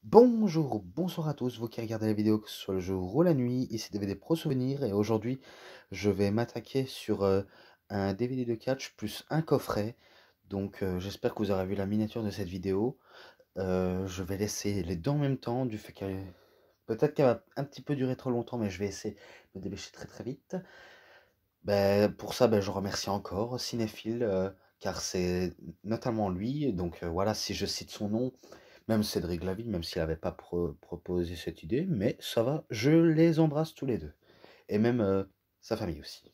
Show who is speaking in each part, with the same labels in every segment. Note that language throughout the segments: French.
Speaker 1: Bonjour, bonsoir à tous, vous qui regardez la vidéo, que ce soit le jour ou la nuit, ici DVD Pro Souvenir, et aujourd'hui je vais m'attaquer sur un DVD de catch plus un coffret. Donc j'espère que vous aurez vu la miniature de cette vidéo. Je vais laisser les deux en même temps, du fait qu'elle peut-être qu'elle va un petit peu durer trop longtemps, mais je vais essayer de me dépêcher très très vite. Pour ça, je remercie encore Cinéphile, car c'est notamment lui, donc voilà, si je cite son nom, même Cédric Laville, même s'il n'avait pas proposé cette idée, mais ça va, je les embrasse tous les deux. Et même sa famille aussi.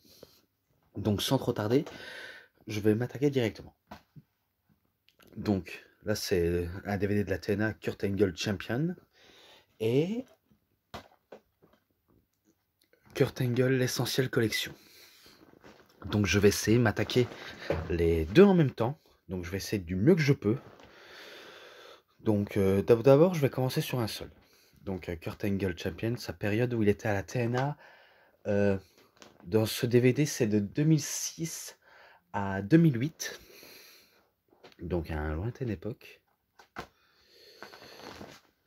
Speaker 1: Donc sans trop tarder, je vais m'attaquer directement. Donc là c'est un DVD de la TNA Kurt Angle Champion. Et Kurt Angle l'essentiel collection. Donc je vais essayer de m'attaquer les deux en même temps. Donc je vais essayer du mieux que je peux. Donc d'abord je vais commencer sur un seul. Donc Kurt Angle Champion, sa période où il était à la TNA. Dans ce DVD, c'est de 2006 à 2008, donc à une lointaine époque.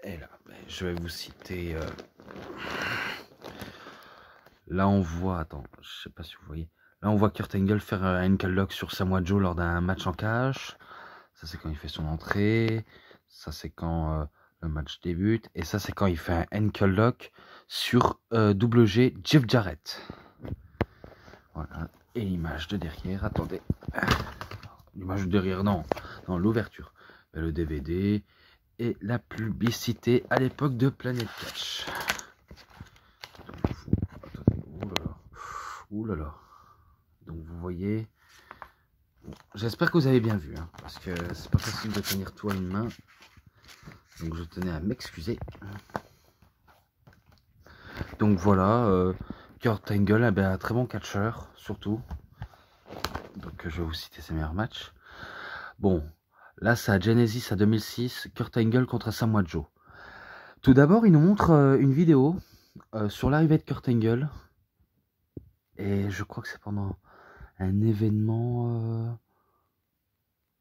Speaker 1: Et là, je vais vous citer. Là, on voit. Attends, je sais pas si vous voyez. Là, on voit Kurt Angle faire un ankle lock sur Samoa Joe lors d'un match en cash. Ça, c'est quand il fait son entrée. Ça, c'est quand le match débute. Et ça, c'est quand il fait un ankle lock sur Double G Jeff Jarrett. Voilà. Et l'image de derrière. Attendez. L'image de derrière, non. Non, l'ouverture. Le DVD et la publicité à l'époque de Planet Cash. Ouh là là. Donc vous voyez. Bon, j'espère que vous avez bien vu, hein, parce que c'est pas facile de tenir tout à une main. Donc je tenais à m'excuser. Donc voilà, Kurt Angle, un très bon catcheur, surtout. Donc je vais vous citer ses meilleurs matchs. Bon, là c'est à Genesis à 2006, Kurt Angle contre Samoa Joe. Tout d'abord, il nous montre une vidéo sur l'arrivée de Kurt Angle. Et je crois que c'est pendant un événement.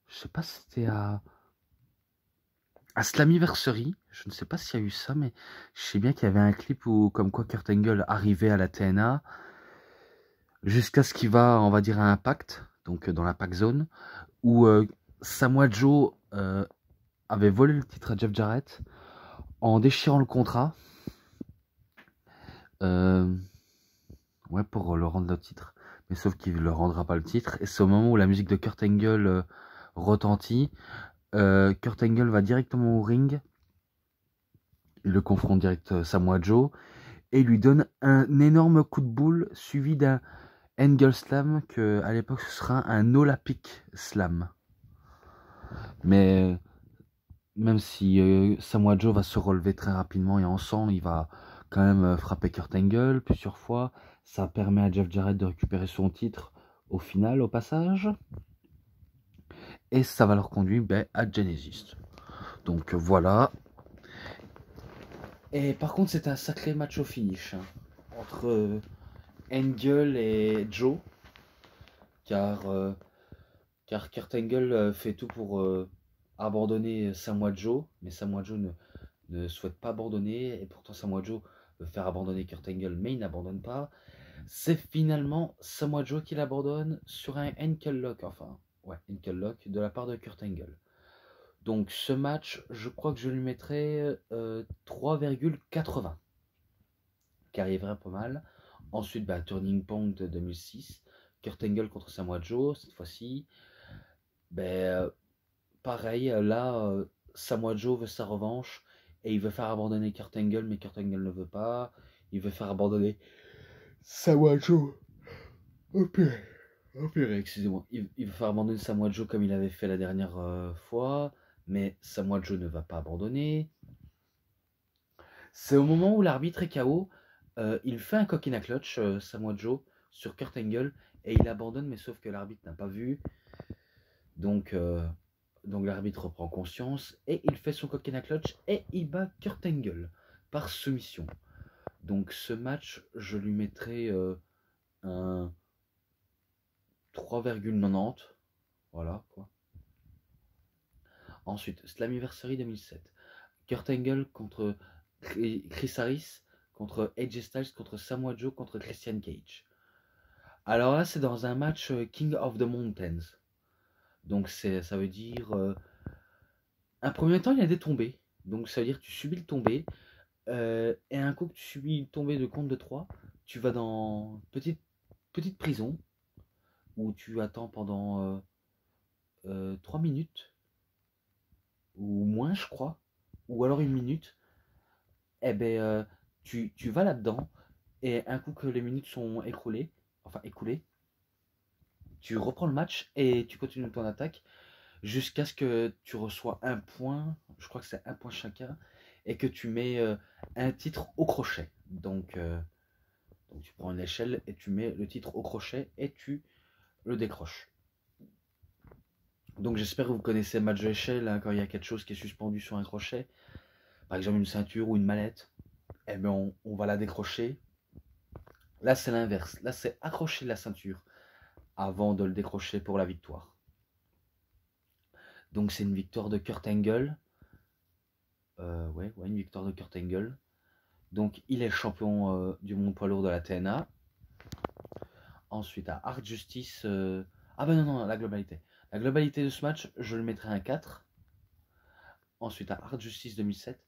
Speaker 1: Je sais pas si c'était à Slammiversary. Je ne sais pas s'il y a eu ça, mais je sais bien qu'il y avait un clip où, comme quoi Kurt Angle arrivait à la TNA. Jusqu'à ce qu'il va, on va dire, à Impact, donc dans l'Impact Zone, où Samoa Joe avait volé le titre à Jeff Jarrett en déchirant le contrat. Ouais, pour le rendre le titre. Mais sauf qu'il ne le rendra pas le titre. Et c'est au moment où la musique de Kurt Angle retentit. Kurt Angle va directement au ring. Il le confronte direct Samoa Joe. Et lui donne un énorme coup de boule suivi d'un Angle Slam que à l'époque ce sera un Olympic Slam. Mais même si Samoa Joe va se relever très rapidement et en sang, il va quand même frapper Kurt Angle plusieurs fois. Ça permet à Jeff Jarrett de récupérer son titre au final, au passage. Et ça va leur conduire à Genesis. Donc voilà. Et par contre, c'est un sacré match au finish, hein, entre Angle et Joe. Car Kurt Angle fait tout pour abandonner Samoa Joe. Mais Samoa Joe ne souhaite pas abandonner. Et pourtant, Samoa Joe veut faire abandonner Kurt Angle, mais il n'abandonne pas. C'est finalement Samoa Joe qui l'abandonne sur un ankle lock. Enfin, ouais, ankle lock de la part de Kurt Angle. Donc ce match, je crois que je lui mettrais 3,80, qui arriverait pas mal. Ensuite, Turning Point de 2006, Kurt Angle contre Samoa Joe, cette fois-ci. Pareil, là, Samoa Joe veut sa revanche, et il veut faire abandonner Kurt Angle, mais Kurt Angle ne veut pas. Il veut faire abandonner Samoa Joe. Oh purée, oh purée, excusez-moi. Il veut faire abandonner Samoa Joe comme il avait fait la dernière fois, mais Samoa Joe ne va pas abandonner. C'est au moment où l'arbitre est KO, il fait un cock in a clutch, Samoa Joe, sur Kurt Angle, et il abandonne, mais sauf que l'arbitre n'a pas vu. Donc, l'arbitre reprend conscience, et il fait son cock in a clutch, et il bat Kurt Angle par soumission. Donc ce match, je lui mettrai un 3,90. Voilà, quoi. Ensuite, Slammiversary 2007. Kurt Angle contre Chris Harris, contre AJ Styles, contre Samoa Joe, contre Christian Cage. Alors là, c'est dans un match King of the Mountains. Donc ça veut dire... un premier temps, il y a des tombées. Donc ça veut dire que tu subis le tombé. Et un coup que tu subis le tombé de compte de 3, tu vas dans petite prison où tu attends pendant 3 minutes. Ou moins, je crois. Ou alors 1 minute. Eh ben, tu vas là-dedans. Et un coup que les minutes sont écoulées, tu reprends le match et tu continues ton attaque jusqu'à ce que tu reçois un point, je crois que c'est un point chacun, et que tu mets un titre au crochet. Donc tu prends une échelle et tu mets le titre au crochet et tu le décroches. Donc j'espère que vous connaissez le match de l'échelle, hein, quand il y a quelque chose qui est suspendu sur un crochet, par exemple une ceinture ou une mallette, eh bien on va la décrocher. Là c'est l'inverse, là c'est accrocher la ceinture avant de le décrocher pour la victoire. Donc c'est une victoire de Kurt Angle. Ouais, une victoire de Kurt Angle. Donc il est champion du monde poids lourd de la TNA. Ensuite à Hard Justice. Ah ben non, la globalité. La globalité de ce match, je le mettrai un 4. Ensuite à Hard Justice 2007.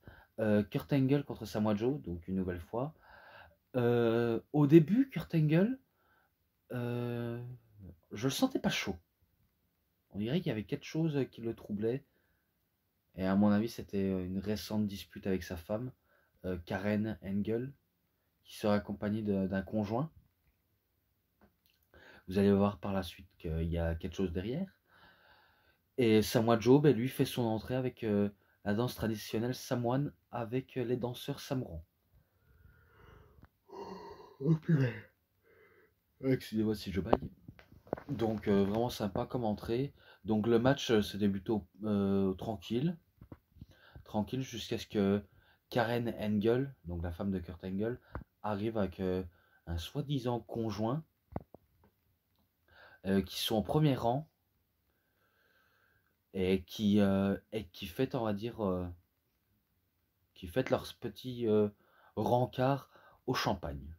Speaker 1: Kurt Angle contre Samoa Joe, donc une nouvelle fois. Au début, Kurt Angle, je le sentais pas chaud. On dirait qu'il y avait quelque chose qui le troublait. Et à mon avis, c'était une récente dispute avec sa femme, Karen Angle, qui sera accompagnée d'un conjoint. Vous allez voir par la suite qu'il y a quelque chose derrière. Et Samoa Joe, ben, lui, fait son entrée avec la danse traditionnelle samoane avec les danseurs samorans. Oh purée. Excusez-moi si je baille. Donc vraiment sympa comme entrée. Donc le match se débute tranquille. Tranquille jusqu'à ce que Karen Angle, donc la femme de Kurt Angle, arrive avec un soi-disant conjoint qui sont au premier rang et qui fêtent, on va dire, qui fêtent leur petit rencard au champagne.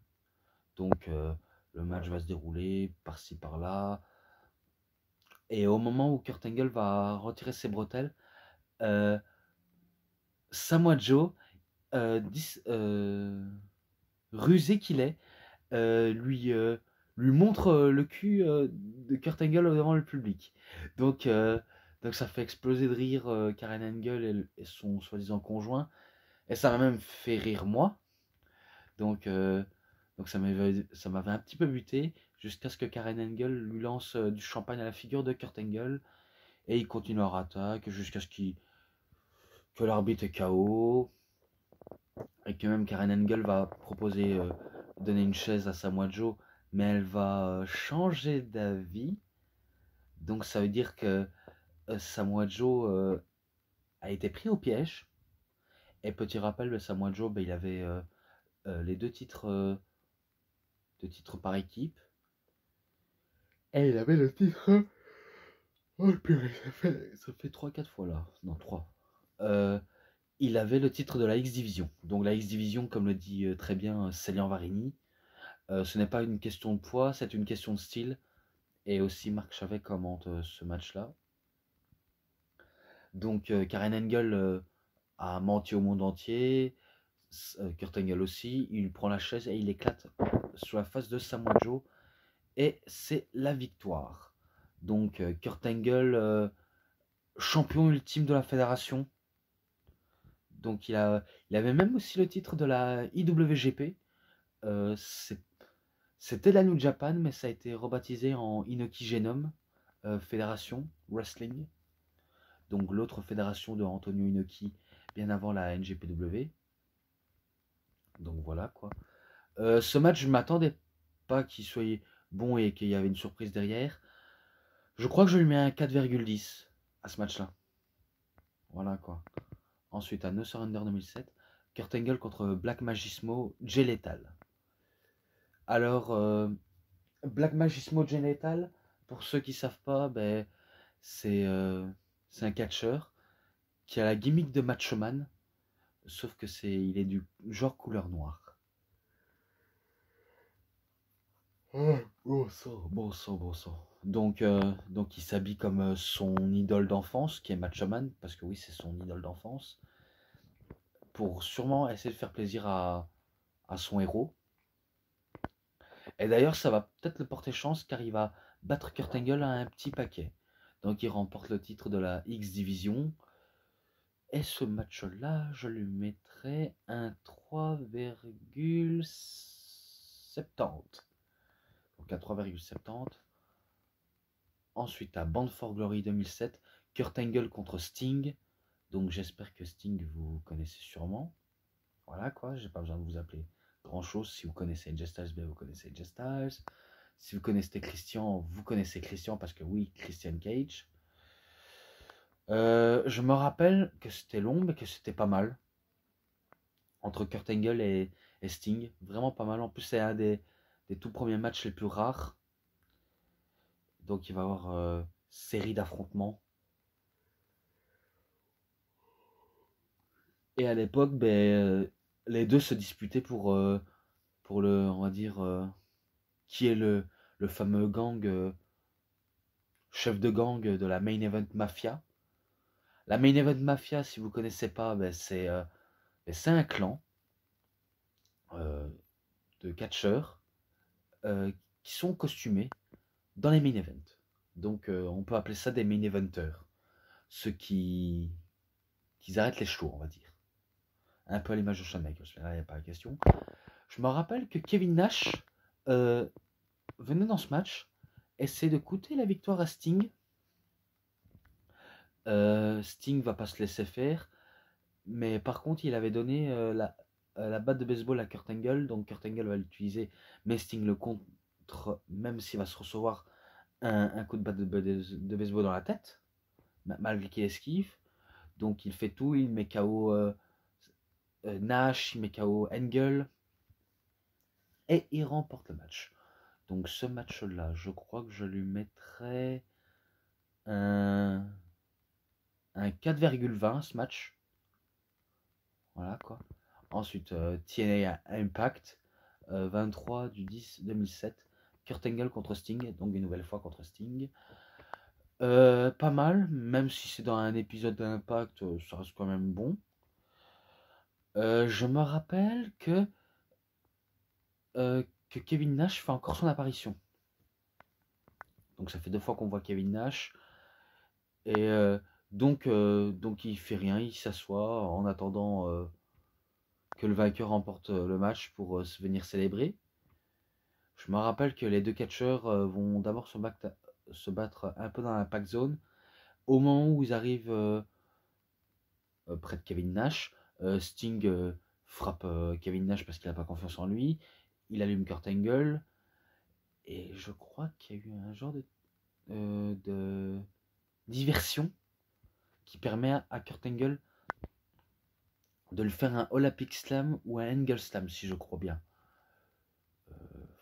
Speaker 1: Donc le match va se dérouler par-ci par-là. Et au moment où Kurt Angle va retirer ses bretelles, Samoa Joe, rusé qu'il est, lui montre le cul de Kurt Angle devant le public. Donc, donc ça fait exploser de rire Karen Angle et son soi-disant conjoint. Et ça m'a même fait rire moi. Donc, donc ça m'avait un petit peu buté jusqu'à ce que Karen Angle lui lance du champagne à la figure de Kurt Angle. Et il continue leur attaque jusqu'à ce que l'arbitre est KO. Et que même Karen Angle va proposer donner une chaise à Samoa Joe, mais elle va changer d'avis. Donc ça veut dire que Samoa Joe a été pris au piège. Et petit rappel, le Samoa Joe, ben, il avait les deux titres par équipe. Et il avait le titre. Oh purée, ça fait 3-4 fois là. Non, 3. Il avait le titre de la X-Division. Donc la X-Division, comme le dit très bien Célian Varini, ce n'est pas une question de poids, c'est une question de style. Et aussi Marc Chavet commente ce match-là. Donc Karen Angle a menti au monde entier. Kurt Angle aussi. Il prend la chaise et il éclate sur la face de Samoa Joe. Et c'est la victoire. Donc Kurt Angle, champion ultime de la fédération. Donc il avait même aussi le titre de la IWGP. C'était la New Japan, mais ça a été rebaptisé en Inoki Genome Fédération Wrestling. Donc l'autre fédération de Antonio Inoki, bien avant la NJPW. Donc voilà quoi. Ce match, je ne m'attendais pas qu'il soit bon et qu'il y avait une surprise derrière. Je crois que je lui mets un 4,10 à ce match-là. Voilà quoi. Ensuite, à No Surrender 2007, Kurt Angle contre Black Magismo, Jay Lethal. Alors, Black Magismo, Jay Lethal, pour ceux qui ne savent pas, ben, c'est un catcheur qui a la gimmick de Macho Man. sauf que il est du genre couleur noire. Bon sang, bon sang, bon sang. Donc il s'habille comme son idole d'enfance, qui est Macho Man, parce que oui, c'est son idole d'enfance, pour sûrement essayer de faire plaisir à son héros. Et d'ailleurs, ça va peut-être le porter chance, car il va battre Kurt Angle à un petit paquet. Donc il remporte le titre de la X Division. Et ce match-là, je lui mettrais un 3,70. Donc un 3,70. Ensuite, à Bound for Glory 2007, Kurt Angle contre Sting. Donc j'espère que Sting, vous connaissez sûrement. Voilà quoi, j'ai pas besoin de vous appeler grand chose. Si vous connaissez AJ Styles, vous connaissez AJ Styles. Si vous connaissez Christian, vous connaissez Christian parce que oui, Christian Cage. Je me rappelle que c'était long, mais que c'était pas mal. Entre Kurt Angle et Sting. Vraiment pas mal. En plus, c'est un des tout premiers matchs les plus rares. Donc il va y avoir série d'affrontements. Et à l'époque, les deux se disputaient pour le, on va dire, qui est le fameux gang, chef de gang de la Main Event Mafia. La Main Event Mafia, si vous ne connaissez pas, c'est un clan de catcheurs qui sont costumés dans les Main Events. Donc on peut appeler ça des Main Eventers. Ceux qui arrêtent les shows, on va dire. Un peu à l'image de Shawn Michaels, mais là, il n'y a pas la question. Je me rappelle que Kevin Nash venait dans ce match, essayer de coûter la victoire à Sting. Sting va pas se laisser faire, mais par contre, il avait donné la batte de baseball à Kurt Angle, donc Kurt Angle va l'utiliser, mais Sting le contre, même s'il va se recevoir un coup de batte de baseball dans la tête, malgré qu'il esquive. Donc il fait tout, il met KO Nash, il met KO Angle, et il remporte le match. Donc ce match-là, je crois que je lui mettrais un 4,20 ce match. Voilà quoi. Ensuite, TNA Impact, 23 du 10 2007. Kurt Angle contre Sting, donc une nouvelle fois contre Sting. Pas mal, même si c'est dans un épisode d'Impact, ça reste quand même bon. Je me rappelle que Kevin Nash fait encore son apparition. Donc ça fait 2 fois qu'on voit Kevin Nash. Et donc il fait rien, il s'assoit en attendant que le vainqueur remporte le match pour se venir célébrer. Je me rappelle que les deux catcheurs vont d'abord se battre un peu dans la pack zone. Au moment où ils arrivent près de Kevin Nash, Sting frappe Kevin Nash parce qu'il n'a pas confiance en lui. Il allume Kurt Angle. Et je crois qu'il y a eu un genre de diversion qui permet à Kurt Angle de le faire un Olympic Slam ou un Angle Slam, si je crois bien.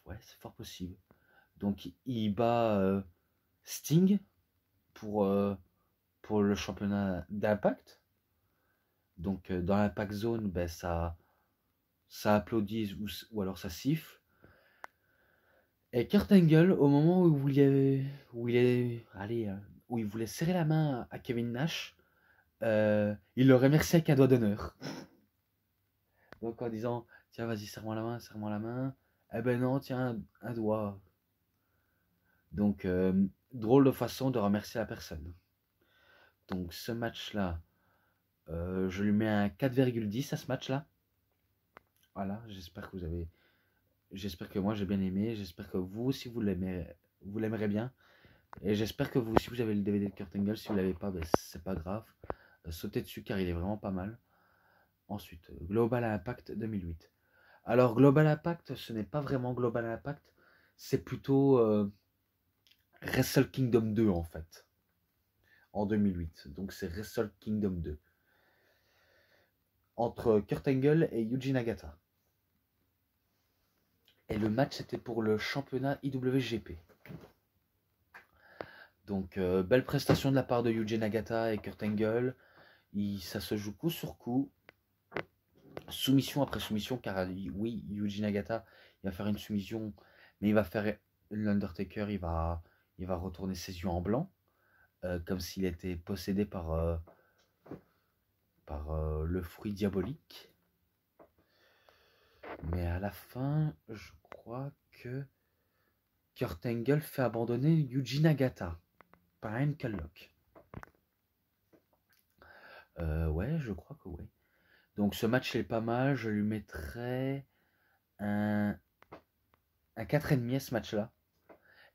Speaker 1: Ouais, c'est fort possible. Donc il bat Sting pour le championnat d'Impact. Donc dans l'Impact Zone, ça applaudit ou alors ça siffle. Et Kurt Angle, au moment où il voulait serrer la main à Kevin Nash, il le remercie avec un doigt d'honneur. Donc en disant, tiens, vas-y, serre-moi la main, serre-moi la main. Eh ben non, tiens, un doigt. Donc, drôle de façon de remercier la personne. Donc ce match-là, je lui mets un 4,10 à ce match-là. Voilà, j'espère que moi j'ai bien aimé, j'espère que vous aussi vous l'aimerez bien. Et j'espère que vous aussi vous avez le DVD de Kurt Angle. Si vous l'avez pas, c'est pas grave. Sautez dessus car il est vraiment pas mal. Ensuite, Global Impact 2008. Alors Global Impact, ce n'est pas vraiment Global Impact, c'est plutôt Wrestle Kingdom 2 en fait, en 2008. Donc c'est Wrestle Kingdom 2. Entre Kurt Angle et Yuji Nagata. Et le match c'était pour le championnat IWGP. Donc belle prestation de la part de Yuji Nagata et Kurt Angle. Ça se joue coup sur coup. soumission après soumission, car oui, Yuji Nagata, il va faire une soumission, mais il va faire l'Undertaker, il va retourner ses yeux en blanc, comme s'il était possédé par le fruit diabolique. Mais à la fin, je crois que Kurt Angle fait abandonner Yuji Nagata par un Lock. Ouais, je crois que ouais. Donc ce match est pas mal, je lui mettrais un 4,5 à ce match-là.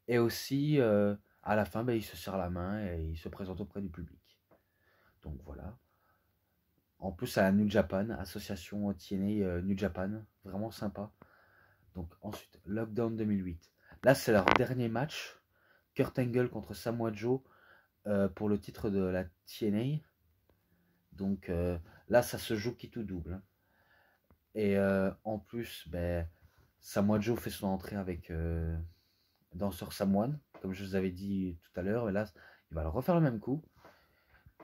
Speaker 1: Et aussi, à la fin, il se serre la main et il se présente auprès du public. Donc voilà. En plus, à la New Japan, association TNA New Japan, vraiment sympa. Donc ensuite, Lockdown 2008. Là, c'est leur dernier match. Kurt Angle contre Samoa Joe pour le titre de la TNA. Donc là, ça se joue qui tout double. Et en plus, Samoa Joe fait son entrée avec danseur Samoan, comme je vous avais dit tout à l'heure. Et là, il va le refaire le même coup.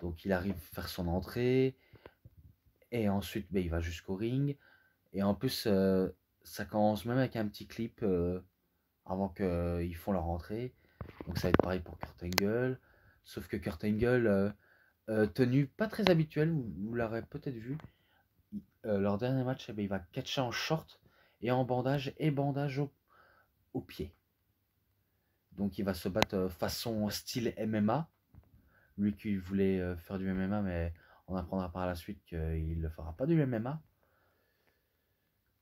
Speaker 1: Donc il arrive à faire son entrée. Et ensuite, il va jusqu'au ring. Et en plus, ça commence même avec un petit clip avant qu'ils font leur entrée. Donc ça va être pareil pour Kurt Angle. Sauf que Kurt Angle, tenue pas très habituelle, vous l'aurez peut-être vu. Leur dernier match, il va catcher en short et en bandage et bandage au pied. Donc il va se battre façon style MMA. Lui qui voulait faire du MMA, mais on apprendra par la suite qu'il ne fera pas du MMA.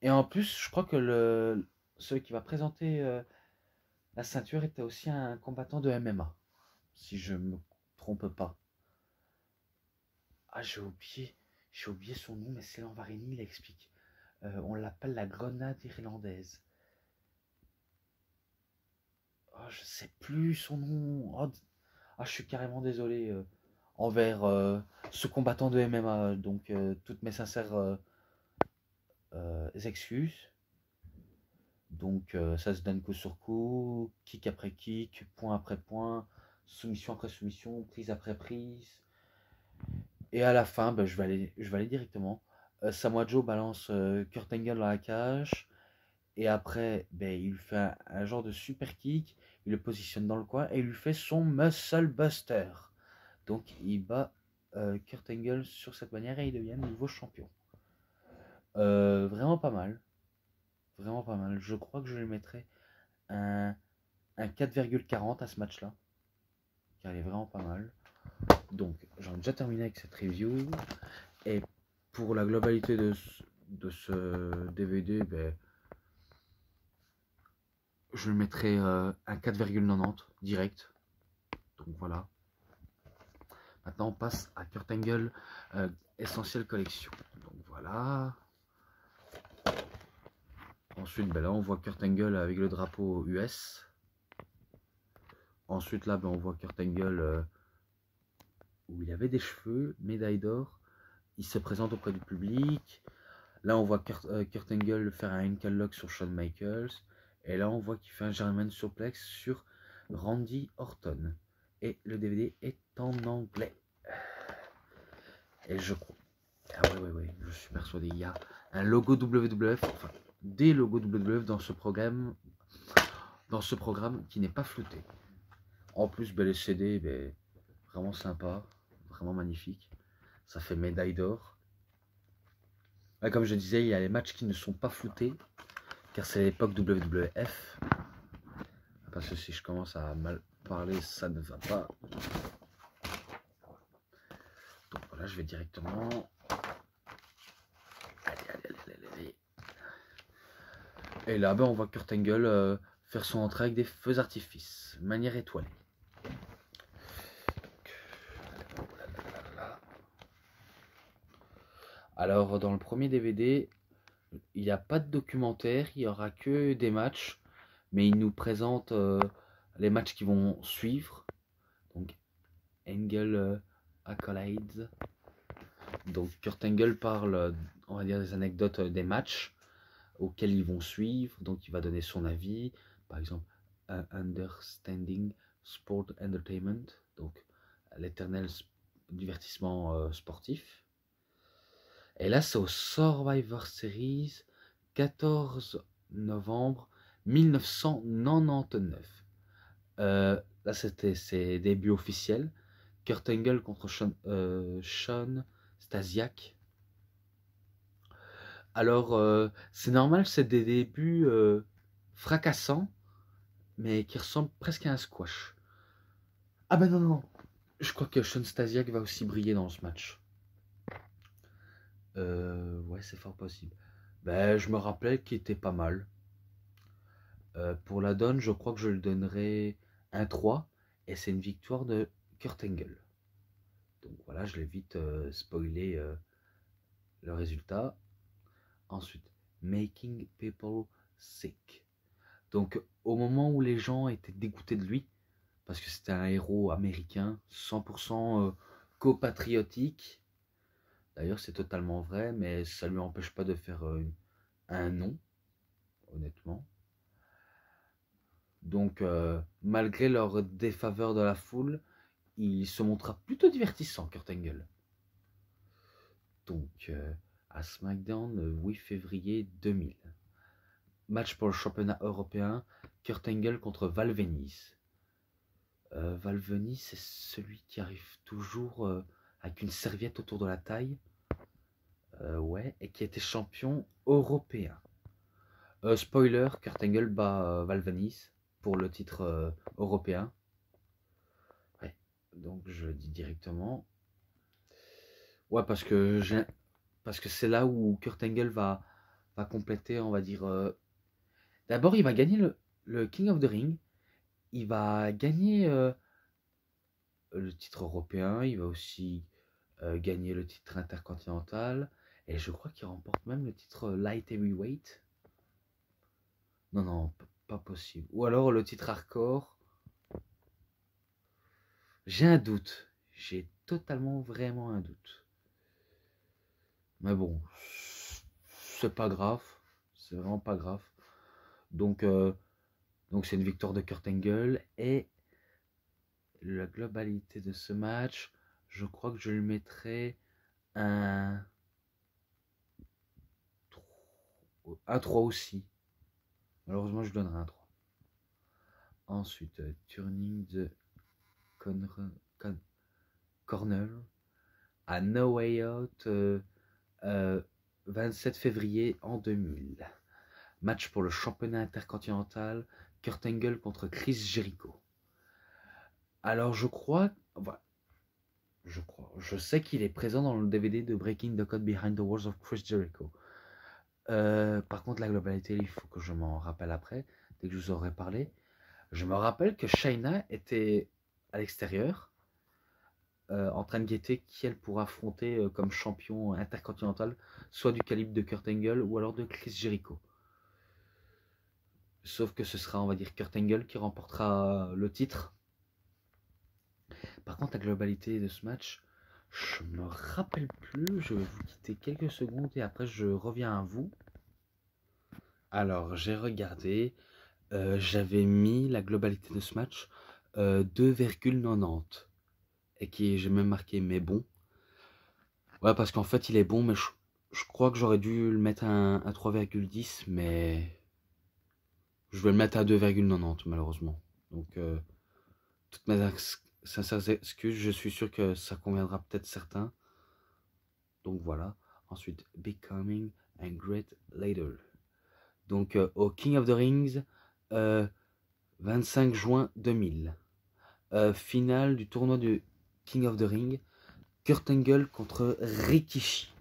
Speaker 1: Et en plus, je crois que celui qui va présenter la ceinture était aussi un combattant de MMA, si je me trompe pas. Ah, j'ai oublié son nom, mais c'est Varini, il explique. On l'appelle la grenade irlandaise. Oh, je sais plus son nom. Oh, je suis carrément désolé envers ce combattant de MMA. Donc, toutes mes sincères excuses. Donc, ça se donne coup sur coup, kick après kick, point après point, soumission après soumission, prise après prise. Et à la fin, je vais aller directement. Samoa Joe balance Kurt Angle dans la cage. Et après, il lui fait un genre de super kick. Il le positionne dans le coin et il lui fait son Muscle Buster. Donc il bat Kurt Angle sur cette manière et il devient nouveau champion. Vraiment pas mal. Vraiment pas mal. Je crois que je lui mettrai un 4,40 à ce match-là. Car il est vraiment pas mal. Donc j'en ai déjà terminé avec cette review. Et pour la globalité de ce DVD, je lui mettrai un 4,90 direct. Donc voilà. Maintenant on passe à Kurt Angle Essentiel Collection. Donc voilà. Ensuite là on voit Kurt Angle avec le drapeau US. Ensuite là on voit Kurt Angle où il avait des cheveux, médaille d'or. Il se présente auprès du public. Là on voit Kurt Angle faire un ankle lock sur Shawn Michaels. Et là on voit qu'il fait un German suplex sur Randy Orton. Et le DVD est en anglais. Et je crois. Ah ouais, je suis persuadé. Il y a un logo WWF, enfin des logos WWF dans ce programme qui n'est pas flouté. En plus, les CD, vraiment sympa, vraiment magnifique. Ça fait médaille d'or. Comme je disais, il y a les matchs qui ne sont pas floutés, car c'est l'époque WWF. Parce que si je commence à mal parler, ça ne va pas. Donc voilà, je vais directement. Allez. Et là, on voit Kurt Angle faire son entrée avec des feux d'artifice, manière étoilée. Alors, dans le premier DVD, il n'y a pas de documentaire, il n'y aura que des matchs, mais il nous présente les matchs qui vont suivre. Donc, Angle Accolades. Donc, Kurt Angle parle, on va dire, des anecdotes des matchs auxquels ils vont suivre. Donc, il va donner son avis. Par exemple, Understanding Sport Entertainment. Donc, l'éternel divertissement sportif. Et là, c'est au Survivor Series, 14 novembre 1999. Là, c'était ses débuts officiels. Kurt Angle contre Sean Stasiak. Alors, c'est normal, c'est des débuts fracassants, mais qui ressemblent presque à un squash. Ah ben non, non, non. Je crois que Sean Stasiak va aussi briller dans ce match. Ouais, c'est fort possible. Ben, je me rappelais qu'il était pas mal. Pour la donne, je crois que je lui donnerai un 3. Et c'est une victoire de Kurt Angle. Donc voilà, je l'ai vite spoilé le résultat. Ensuite, Making People Sick. Donc au moment où les gens étaient dégoûtés de lui, parce que c'était un héros américain, 100% copatriotique. D'ailleurs, c'est totalement vrai, mais ça ne lui empêche pas de faire un nom, honnêtement. Donc, malgré leur défaveur de la foule, il se montra plutôt divertissant, Kurt Angle. Donc, à SmackDown, le 8 février 2000. Match pour le championnat européen, Kurt Angle contre Val Venis. Val Venis, c'est celui qui arrive toujours avec une serviette autour de la taille. Ouais, et qui était champion européen. Spoiler, Kurt Angle bat Val Venis pour le titre européen. Ouais, donc je le dis directement. Ouais, parce que c'est là où Kurt Angle va compléter, on va dire. D'abord, il va gagner le King of the Ring. Il va gagner le titre européen. Il va aussi gagner le titre intercontinental. Et je crois qu'il remporte même le titre Light Heavyweight. Non, non, pas possible. Ou alors le titre hardcore. J'ai un doute. J'ai totalement, vraiment un doute. Mais bon, c'est pas grave. C'est vraiment pas grave. Donc c'est une victoire de Kurt Angle. Et la globalité de ce match, je crois que je lui mettrai un 3 aussi. Malheureusement, je lui donnerai un 3. Ensuite, Turning the Corner à No Way Out, 27 février en 2000. Match pour le championnat intercontinental, Kurt Angle contre Chris Jericho. Alors je sais qu'il est présent dans le DVD de Breaking the Code Behind the Walls of Chris Jericho. Par contre, la globalité, il faut que je m'en rappelle après, dès que je vous aurai parlé. Je me rappelle que Shayna était à l'extérieur, en train de guetter qui elle pourra affronter comme champion intercontinental, soit du calibre de Kurt Angle ou alors de Chris Jericho. Sauf que ce sera, on va dire, Kurt Angle qui remportera le titre. Par contre, la globalité de ce match, je me rappelle plus. Je vais vous quitter quelques secondes et après je reviens à vous. Alors, j'ai regardé. J'avais mis la globalité de ce match 2,90. Et j'ai même marqué mais bon. Ouais, parce qu'en fait, il est bon, mais je crois que j'aurais dû le mettre à 3,10, mais je vais le mettre à 2,90 malheureusement. Donc, toutes mes sincères excuses, je suis sûr que ça conviendra peut-être certains. Donc voilà. Ensuite, Becoming a Great Leader. Donc, au King of the Rings, 25 juin 2000. Finale du tournoi du King of the Ring. Kurt Angle contre Rikishi.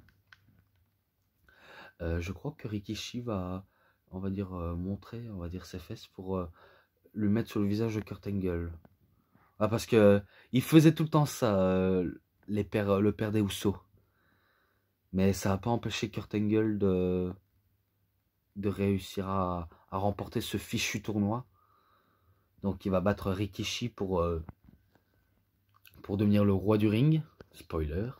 Speaker 1: Je crois que Rikishi va, on va dire, montrer, on va dire, ses fesses pour le mettre sur le visage de Kurt Angle. Ah, parce que il faisait tout le temps ça, le père des Usos. Mais ça n'a pas empêché Kurt Angle de réussir à remporter ce fichu tournoi. Donc il va battre Rikishi pour devenir le roi du ring. Spoiler.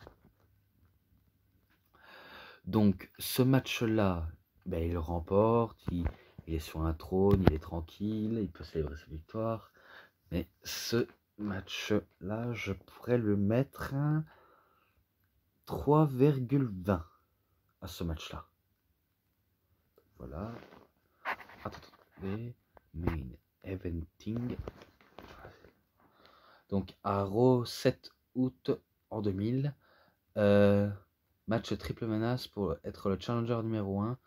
Speaker 1: Donc ce match-là, ben, il le remporte, il est sur un trône, il est tranquille, il peut célébrer sa victoire. Mais ce match-là, je pourrais le mettre à 3,20. à ce match-là. Voilà. Attendez. Main eventing. Donc à Raw 7 août en 2000. Match triple menace pour être le challenger numéro 1.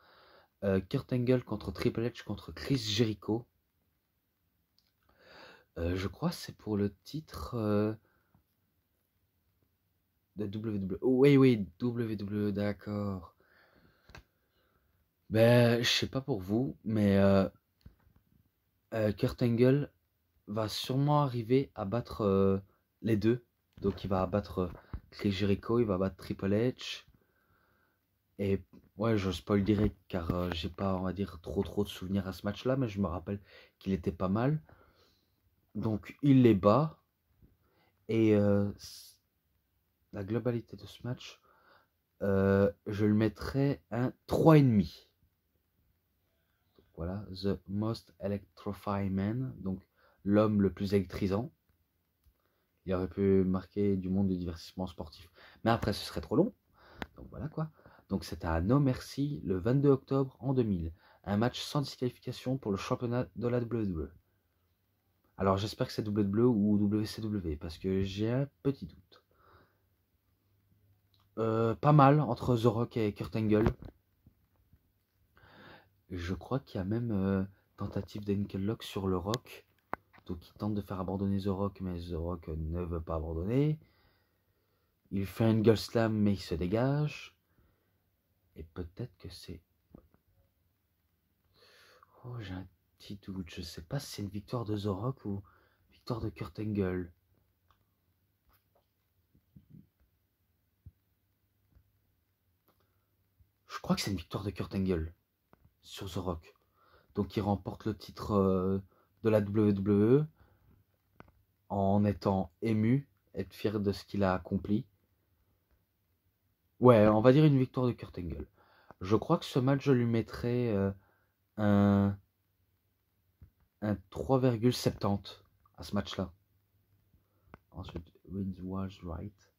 Speaker 1: Kurt Angle contre Triple H contre Chris Jericho. Je crois que c'est pour le titre de WWE. Oh, oui, WWE, d'accord. Ben, je sais pas pour vous, mais Kurt Angle va sûrement arriver à battre les deux. Donc il va battre Chris Jericho, il va battre Triple H. Et ouais, je spoil direct car j'ai pas, on va dire, trop de souvenirs à ce match-là, mais je me rappelle qu'il était pas mal. Donc il les bat. Et la globalité de ce match, je le mettrais un 3,5. Voilà, The Most Electrifying Man, donc l'homme le plus électrisant. Il aurait pu marquer du monde du divertissement sportif. Mais après, ce serait trop long. Donc voilà quoi. Donc c'était à No Mercy le 22 octobre en 2000. Un match sans disqualification pour le championnat de la WWE. Alors j'espère que c'est WWE ou WCW parce que j'ai un petit doute. Pas mal entre The Rock et Kurt Angle. Je crois qu'il y a même tentative d'Ankle Lock sur le Rock. Donc il tente de faire abandonner The Rock, mais The Rock ne veut pas abandonner. Il fait un Angle Slam, mais il se dégage. Et peut-être que c'est... Oh, j'ai un petit doute. Je sais pas si c'est une victoire de The Rock ou victoire de Kurt Angle. Je crois que c'est une victoire de Kurt Angle sur The Rock. Donc il remporte le titre de la WWE en étant ému, être fier de ce qu'il a accompli. Ouais, on va dire une victoire de Kurt Angle. Je crois que ce match, je lui mettrais un 3,70 à ce match-là. Ensuite, Wins Was Right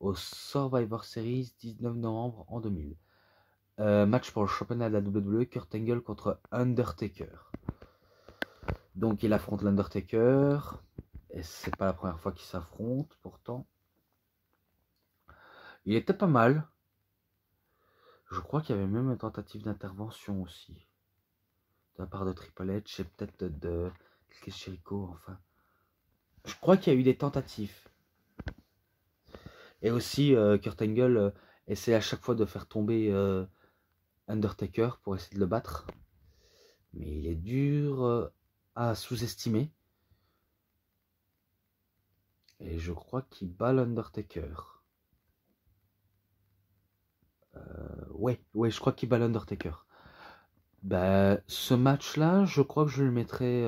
Speaker 1: au Survivor Series 19 novembre en 2000. Match pour le championnat de la WWE, Kurt Angle contre Undertaker. Donc il affronte l'Undertaker. Et c'est pas la première fois qu'ils s'affrontent pourtant. Il était pas mal. Je crois qu'il y avait même une tentative d'intervention aussi. De la part de Triple H et peut-être de Chris Jericho, enfin. Je crois qu'il y a eu des tentatives. Et aussi, Kurt Angle essaie à chaque fois de faire tomber Undertaker pour essayer de le battre. Mais il est dur à sous-estimer. Et je crois qu'il bat l'Undertaker. Ouais, je crois qu'il bat l'Undertaker. Bah, ce match-là, je crois que je lui mettrais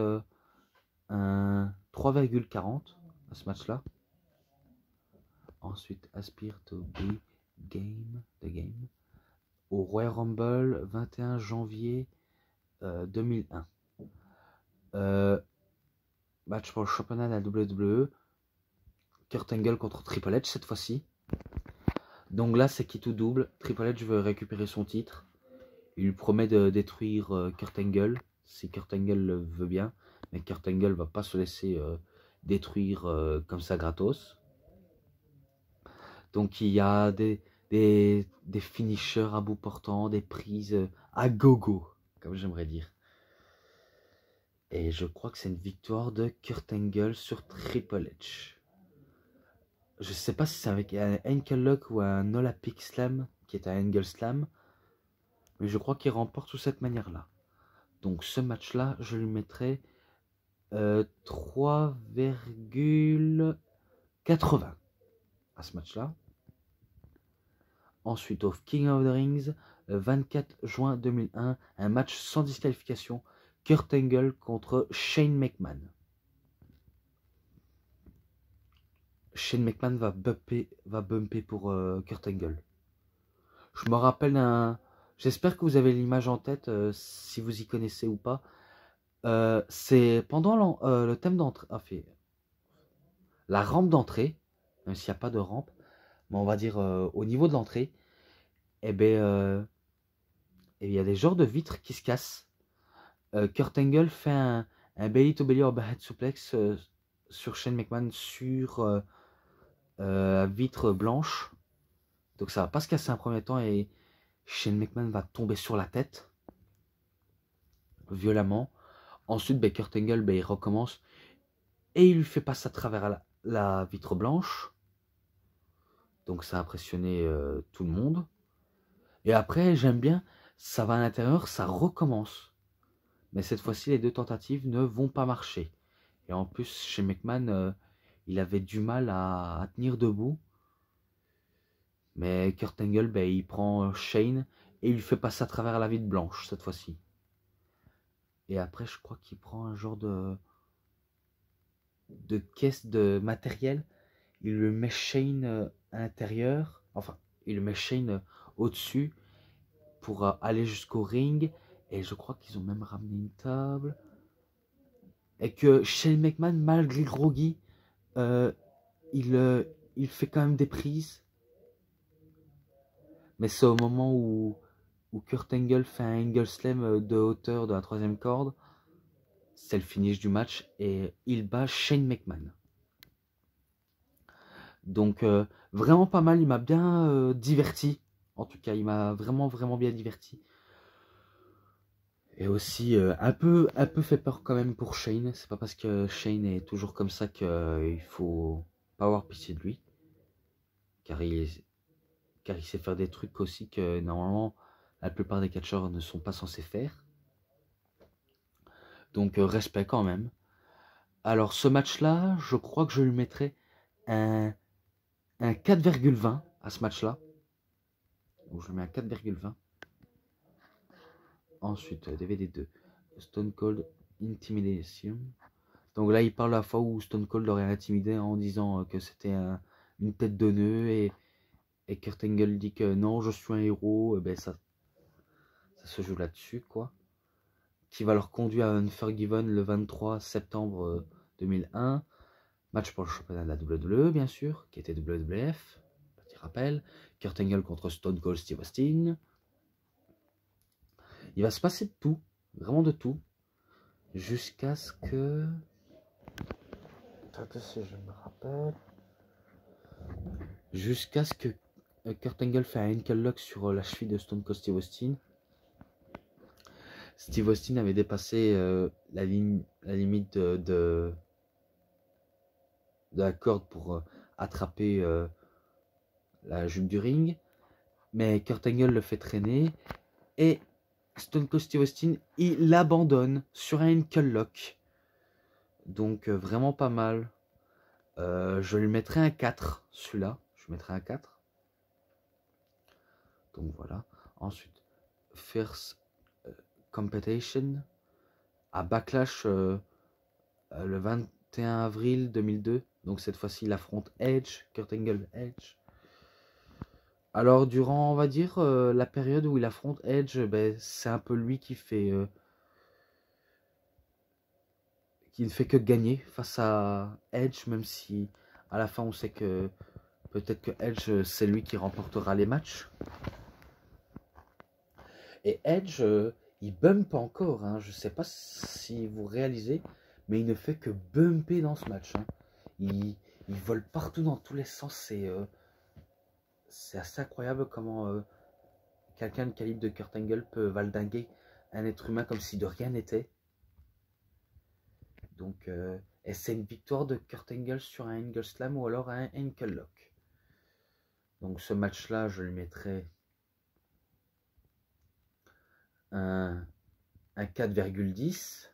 Speaker 1: un 3,40 à ce match-là. Ensuite, Aspire to be the game. Au Royal Rumble, 21 janvier 2001. Match pour le championnat de la WWE. Kurt Angle contre Triple H cette fois-ci. Donc là, c'est qui tout double. Triple H veut récupérer son titre. Il lui promet de détruire Kurt Angle, si Kurt Angle le veut bien. Mais Kurt Angle va pas se laisser détruire comme ça gratos. Donc il y a des finishers à bout portant, des prises à gogo, comme j'aimerais dire. Et je crois que c'est une victoire de Kurt Angle sur Triple H. Je sais pas si c'est avec un Ankle Lock ou un Olympic Slam, qui est un Angle Slam. Mais je crois qu'il remporte sous cette manière-là. Donc ce match-là, je lui mettrai 3,80 à ce match-là. Ensuite, au King of the Rings, 24 juin 2001, un match sans disqualification. Kurt Angle contre Shane McMahon. Shane McMahon va bumper pour Kurt Angle. Je me rappelle un... J'espère que vous avez l'image en tête, si vous y connaissez ou pas. C'est pendant le thème d'entrée... la rampe d'entrée, même s'il n'y a pas de rampe, mais on va dire au niveau de l'entrée, eh ben, il y a des genres de vitres qui se cassent. Kurt Angle fait un belly to belly overhead suplex sur Shane McMahon sur vitre blanche. Donc ça va pas se casser un premier temps et Shane McMahon va tomber sur la tête violemment. Ensuite, Kurt Angle, il recommence et il lui fait passer à travers la vitre blanche. Donc ça a impressionné tout le monde. Et après, j'aime bien, ça va à l'intérieur, ça recommence. Mais cette fois-ci, les deux tentatives ne vont pas marcher. Et en plus, chez McMahon, il avait du mal à tenir debout. Mais Kurt Angle, il prend Shane et il lui fait passer à travers la vitre blanche cette fois-ci. Et après, je crois qu'il prend un genre de caisse de matériel. Il le met Shane à l'intérieur. Enfin, il le met Shane au-dessus pour aller jusqu'au ring. Et je crois qu'ils ont même ramené une table. Et que Shane McMahon, malgré groggy, il fait quand même des prises. Mais c'est au moment où Kurt Angle fait un angle slam de hauteur de la 3e corde. C'est le finish du match et il bat Shane McMahon. Donc vraiment pas mal, il m'a bien diverti. En tout cas, il m'a vraiment bien diverti. Et aussi un peu fait peur quand même pour Shane. C'est pas parce que Shane est toujours comme ça qu'il faut pas avoir pitié de lui. Car il sait faire des trucs aussi que normalement la plupart des catcheurs ne sont pas censés faire. Donc respect quand même. Alors ce match-là, je crois que je lui mettrais un 4,20 à ce match-là. Donc je lui mets un 4,20. Ensuite, DVD 2. Stone Cold Intimidation. Donc là, il parle la fois où Stone Cold l'aurait intimidé en disant que c'était une tête de nœud et Kurt Angle dit que non, je suis un héros. Et ça se joue là-dessus, quoi. Qui va leur conduire à Unforgiven le 23 septembre 2001. Match pour le championnat de la WWE, bien sûr, qui était WWF. Petit rappel. Kurt Angle contre Stone Cold Steve Austin. Il va se passer de tout, vraiment de tout, jusqu'à ce que... Attends, si je me rappelle. Jusqu'à ce que Kurt Angle fait un ankle lock sur la cheville de Stone Cold Steve Austin. Steve Austin avait dépassé la limite de la corde pour attraper la jupe du ring. Mais Kurt Angle le fait traîner et Stone Cold Steve Austin, il l'abandonne sur un ankle lock. Donc vraiment pas mal. Je lui mettrai un 4, celui-là. Je lui mettrai un 4. Donc voilà. Ensuite, First Competition à Backlash le 21 avril 2002. Donc cette fois-ci, il affronte Edge, Kurt Angle Edge. Alors durant, on va dire, la période où il affronte Edge, c'est un peu lui qui fait... qui ne fait que gagner face à Edge, même si à la fin on sait que peut-être que Edge c'est lui qui remportera les matchs. Et Edge, il bump encore, hein. Je sais pas si vous réalisez, mais il ne fait que bumper dans ce match. Hein. Il vole partout dans tous les sens, c'est assez incroyable comment quelqu'un de calibre de Kurt Angle peut valdinguer un être humain comme si de rien n'était. Donc, et c'est une victoire de Kurt Angle sur un Angle Slam ou alors un Ankle Lock. Donc ce match-là, je lui mettrai un 4,10.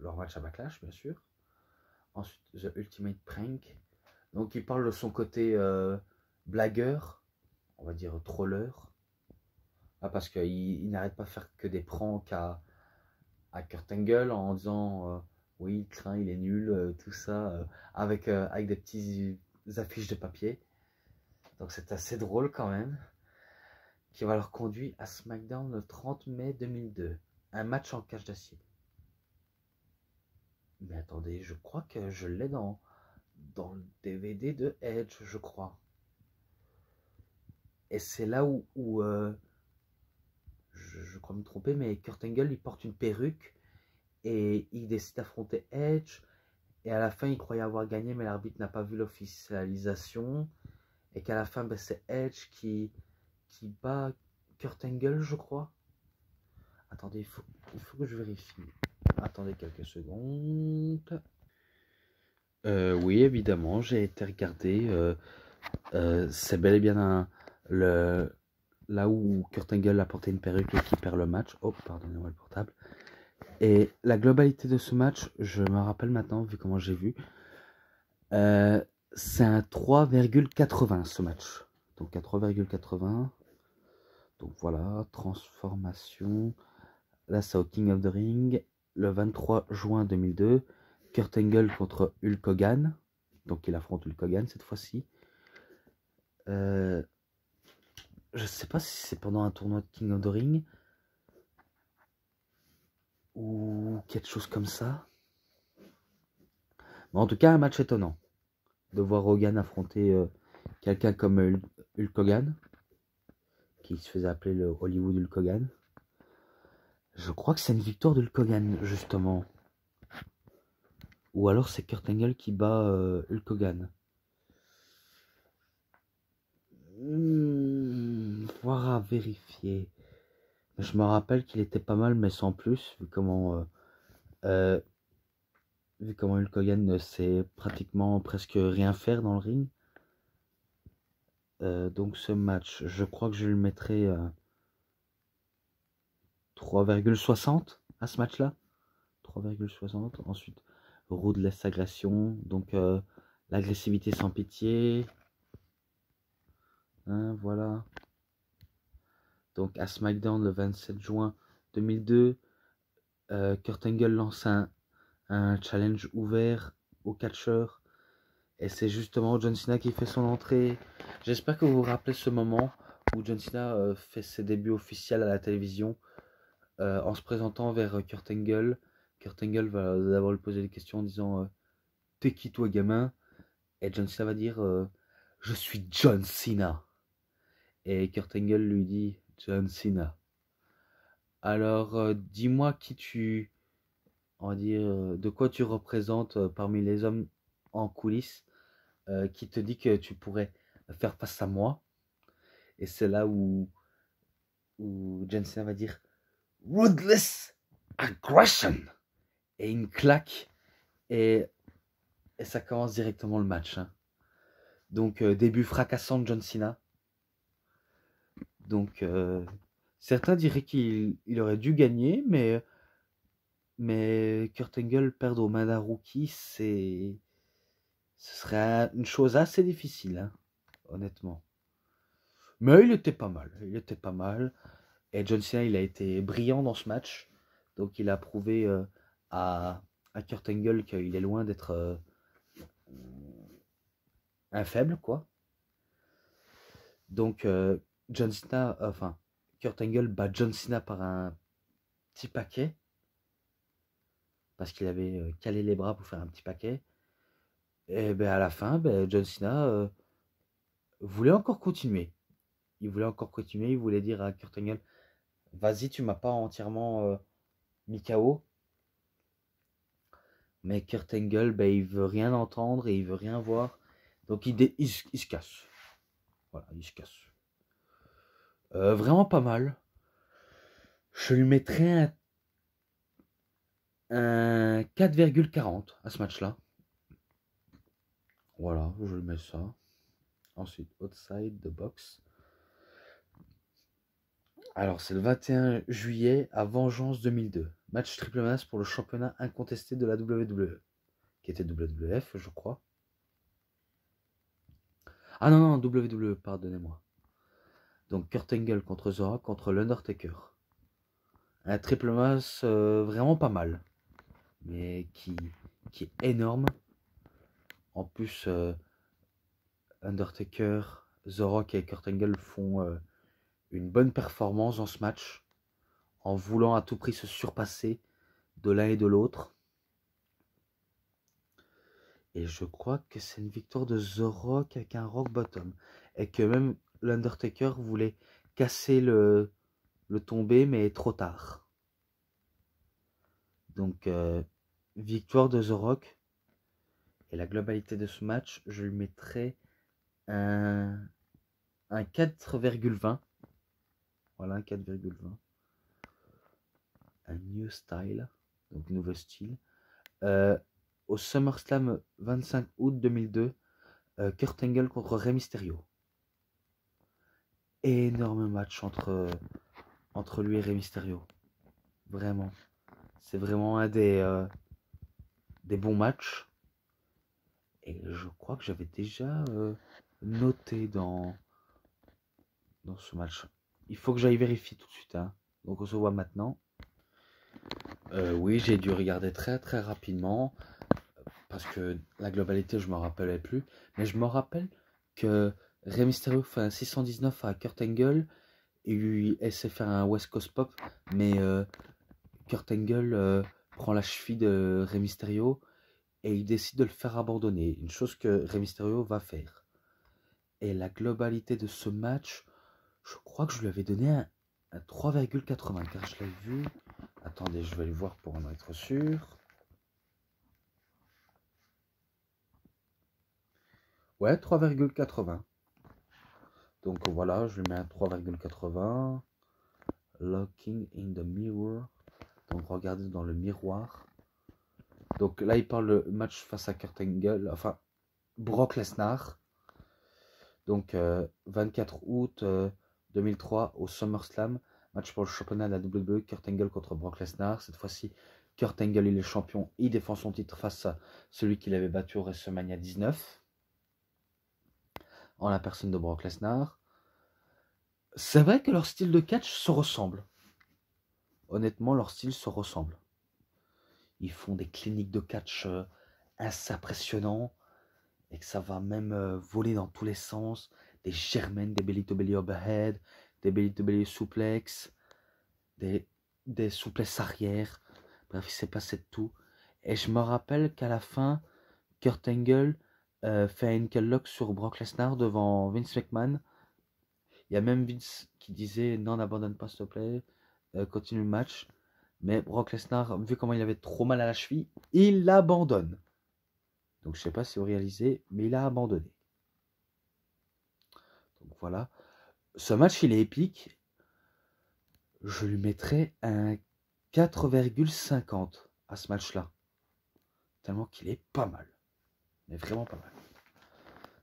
Speaker 1: Leur match à Backlash, bien sûr. Ensuite, The Ultimate Prank. Donc il parle de son côté blagueur, on va dire troller. Parce qu'il n'arrête pas de faire que des pranks à Kurt Angle en disant oui, il craint, il est nul, tout ça, avec des petits affiches de papier. Donc c'est assez drôle quand même. Qui va leur conduire à SmackDown le 30 mai 2002. Un match en cage d'acier. Mais attendez, je crois que je l'ai dans le DVD de Edge, je crois. Et c'est là où crois me tromper, mais Kurt Angle, il porte une perruque et il décide d'affronter Edge. Et à la fin, il croyait avoir gagné, mais l'arbitre n'a pas vu l'officialisation. Et qu'à la fin, ben, c'est Edge qui bat Kurt Angle, je crois. Attendez, il faut que je vérifie. Attendez quelques secondes. Oui, évidemment, j'ai été regarder. C'est bel et bien là où Kurt Angle a porté une perruque et qui perd le match. Oh, pardonnez-moi le portable. Et la globalité de ce match, je me rappelle maintenant, vu comment j'ai vu, c'est un 3,80 ce match. Donc à 3,80. Donc voilà, transformation. Là, c'est au King of the Ring, le 23 juin 2002. Kurt Angle contre Hulk Hogan. Donc il affronte Hulk Hogan cette fois-ci. Je sais pas si c'est pendant un tournoi de King of the Ring ou quelque chose comme ça. Mais en tout cas, un match étonnant de voir Hogan affronter quelqu'un comme Hulk Hogan, qui se faisait appeler le Hollywood Hulk Hogan. Je crois que c'est une victoire de Hulk Hogan, justement. Ou alors c'est Kurt Angle qui bat Hulk Hogan. Voir à vérifier. Je me rappelle qu'il était pas mal, mais sans plus, vu comment Hulk Hogan ne sait pratiquement presque rien faire dans le ring. Donc ce match, je crois que je le mettrai 3,60 à ce match-là. 3,60. Ensuite, Ruthless Aggression. Donc l'agressivité sans pitié. Hein, voilà. Donc à SmackDown le 27 juin 2002, Kurt Angle lance un challenge ouvert aux catcheurs. Et c'est justement John Cena qui fait son entrée. J'espère que vous vous rappelez ce moment où John Cena fait ses débuts officiels à la télévision en se présentant vers Kurt Angle. Kurt Angle va d'abord lui poser des questions en disant t'es qui toi gamin? Et John Cena va dire je suis John Cena. Et Kurt Angle lui dit John Cena. Alors dis-moi qui tu... On va dire de quoi tu représentes parmi les hommes en coulisses qui te dit que tu pourrais faire face à moi. Et c'est là où John Cena va dire Ruthless Aggression. Et une claque. Et ça commence directement le match. Hein. Donc début fracassant de John Cena. Donc certains diraient qu'il aurait dû gagner, mais Kurt Angle perdre aux mains d'un rookie, ce serait une chose assez difficile, hein, honnêtement. Mais il était pas mal, Et John Cena, il a été brillant dans ce match. Donc il a prouvé à Kurt Angle qu'il est loin d'être un faible, quoi. Donc John Cena, enfin, Kurt Angle bat John Cena par un petit paquet. Parce qu'il avait calé les bras pour faire un petit paquet. Et ben à la fin, ben, John Cena voulait encore continuer. Il voulait dire à Kurt Angle, vas-y, tu m'as pas entièrement mis KO. Mais Kurt Angle, ben, il veut rien entendre et il veut rien voir. Donc il se casse. Voilà, il se casse. Vraiment pas mal. Je lui mettrais un 4,40 à ce match-là. Voilà, je lui mets ça. Ensuite, outside the box. Alors, c'est le 21 juillet à Vengeance 2002. Match triple menace pour le championnat incontesté de la WWE. Qui était WWF, je crois. Ah non, WWE, pardonnez-moi. Donc, Kurt Angle contre The Rock contre l'Undertaker. Un triple menace vraiment pas mal. Mais qui est énorme. En plus, Undertaker, The Rock et Kurt Angle font une bonne performance dans ce match. En voulant à tout prix se surpasser de l'un et de l'autre. Et je crois que c'est une victoire de The Rock avec un rock bottom. Et que même l'Undertaker voulait casser le le tomber, mais trop tard. Donc, victoire de The Rock. Et la globalité de ce match, je lui mettrais un 4,20. Voilà, un 4,20. Un new style, donc nouveau style. Au SummerSlam 25 août 2002, Kurt Angle contre Rey Mysterio. Énorme match entre lui et Rey Mysterio. Vraiment. C'est vraiment un des bons matchs. Et je crois que j'avais déjà noté dans ce match. Il faut que j'aille vérifier tout de suite. Hein. Donc on se voit maintenant. Oui, j'ai dû regarder très très rapidement. Parce que la globalité, je ne me rappelais plus. Mais je me rappelle que Rey Mysterio fait un 619 à Kurt Angle. Et lui essaie de faire un West Coast Pop. Mais Kurt Angle prend la cheville de Rey Mysterio. Et il décide de le faire abandonner. Une chose que Rey Mysterio va faire. Et la globalité de ce match, je crois que je lui avais donné un 3,80. Car je l'ai vu. Attendez, je vais le voir pour en être sûr. Ouais, 3,80. Donc voilà, je lui mets un 3,80. Looking in the mirror. Donc regardez dans le miroir. Donc là, il parle le match face à Kurt Angle. Enfin, Brock Lesnar. Donc 24 août 2003 au SummerSlam. Match pour le championnat de la WWE. Kurt Angle contre Brock Lesnar. Cette fois-ci, Kurt Angle, il est champion. Il défend son titre face à celui qu'il avait battu au WrestleMania 19. En la personne de Brock Lesnar. C'est vrai que leur style de catch se ressemble. Honnêtement, leur style se ressemble. Ils font des cliniques de catch assez impressionnants. Et que ça va même voler dans tous les sens. Des Germaines, des belly to belly overhead, des belly to belly suplex, des souplesses arrière. Bref, il s'est passé de tout. Et je me rappelle qu'à la fin, Kurt Angle fait un ankle lock sur Brock Lesnar devant Vince McMahon. Il y a même Vince qui disait non, n'abandonne pas s'il te plaît, continue le match. Mais Brock Lesnar, vu comment il avait trop mal à la cheville, il l'abandonne. Donc je sais pas si vous réalisez, mais il a abandonné. Donc voilà. Ce match, il est épique. Je lui mettrais un 4,50 à ce match-là. Tellement qu'il est pas mal. Mais vraiment pas mal.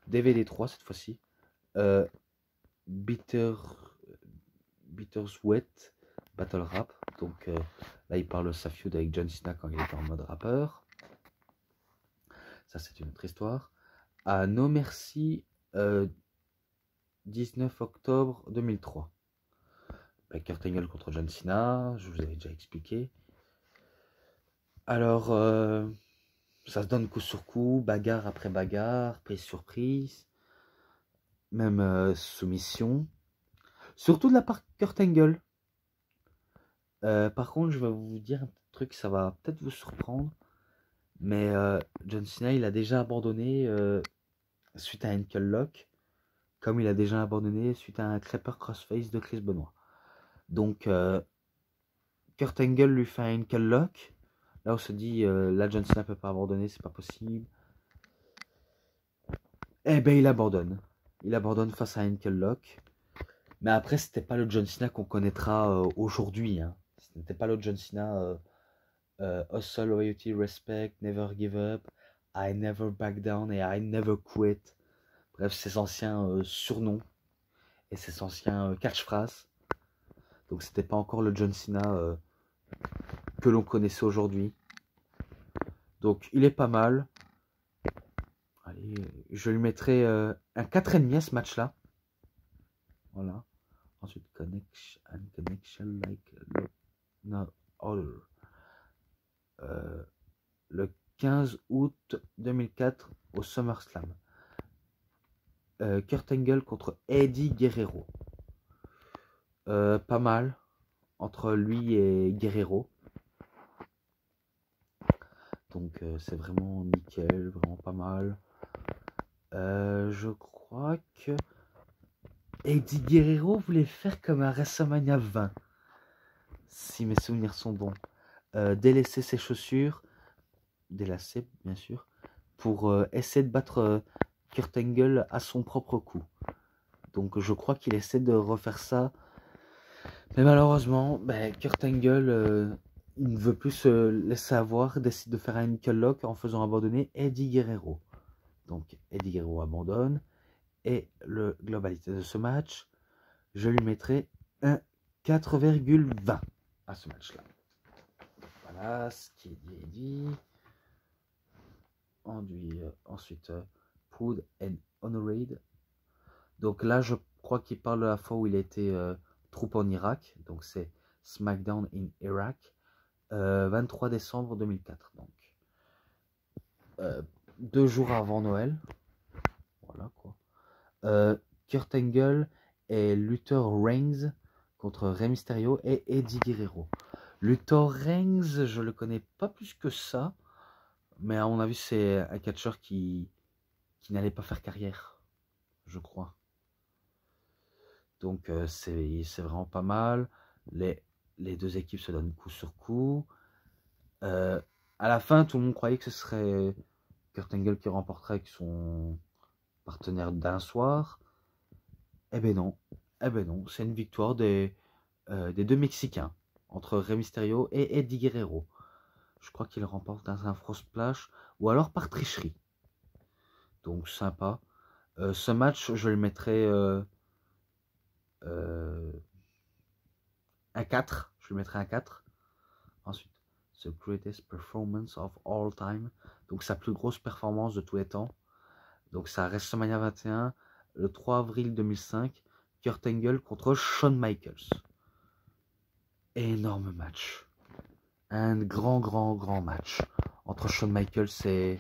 Speaker 1: DVD 3 cette fois-ci. Bittersweat Battle Rap. Donc là, il parle de sa feud avec John Cena quand il était en mode rappeur. Ça, c'est une autre histoire. À No Mercy, 19 octobre 2003. Kurt Angle contre John Cena, je vous avais déjà expliqué. Alors, ça se donne coup sur coup, bagarre après bagarre, prise sur prise, même soumission. Surtout de la part de Kurt Angle. Par contre, je vais vous dire un truc, ça va peut-être vous surprendre. Mais John Cena, il a déjà abandonné suite à un ankle lock. Comme il a déjà abandonné suite à un Creeper Crossface de Chris Benoit. Donc, Kurt Angle lui fait un ankle lock. Là, on se dit, là, John Cena ne peut pas abandonner, c'est pas possible. Eh ben, il abandonne. Il abandonne face à un ankle lock. Mais après, c'était pas le John Cena qu'on connaîtra aujourd'hui. Hein. Ce n'était pas le John Cena Hustle, Loyalty, Respect, Never Give Up, I Never Back Down et I Never Quit. Bref, ses anciens surnoms et ses anciens catchphrases. Donc, c'était pas encore le John Cena que l'on connaissait aujourd'hui. Donc, il est pas mal. Allez, je lui mettrai un 4,5 à ce match-là. Voilà. Ensuite, connection like no other. Le 15 août 2004 au SummerSlam. Kurt Angle contre Eddie Guerrero. Pas mal entre lui et Guerrero. Donc c'est vraiment nickel, vraiment pas mal. Je crois que Eddie Guerrero voulait faire comme un WrestleMania 20. si mes souvenirs sont bons, délaisser ses chaussures, délacées bien sûr, pour essayer de battre Kurt Angle à son propre coup. Donc je crois qu'il essaie de refaire ça. Mais malheureusement, Kurt Angle, il ne veut plus se laisser avoir, décide de faire un nickel lock en faisant abandonner Eddie Guerrero. Donc Eddie Guerrero abandonne. Et le globalité de ce match, je lui mettrai un 4,20 à ce match-là. Voilà, ce qui est dit. Ensuite, Proud and Honored. Donc là, je crois qu'il parle de la fois où il était troupe en Irak. Donc c'est SmackDown in Iraq. 23 décembre 2004. Donc 2 jours avant Noël. Voilà quoi. Kurt Angle et Luther Reigns contre Rey Mysterio et Eddie Guerrero. Luther Reigns, je le connais pas plus que ça. Mais à mon avis, c'est un catcheur qui n'allait pas faire carrière, je crois. Donc c'est vraiment pas mal. Les deux équipes se donnent coup sur coup. À la fin, tout le monde croyait que ce serait Kurt Angle qui remporterait avec son partenaire d'un soir. Eh ben non. Eh ben non. C'est une victoire des deux Mexicains, entre Rey Mysterio et Eddie Guerrero. Je crois qu'il remporte dans un Frost Splash ou alors par tricherie. Donc sympa. Ce match, je le mettrai un 4. Je le mettrai un 4. Ensuite, The Greatest Performance of All Time. Donc sa plus grosse performance de tous les temps. Donc ça reste WrestleMania 21, le 3 avril 2005. Kurt Angle contre Shawn Michaels. Énorme match. Un grand match entre Shawn Michaels et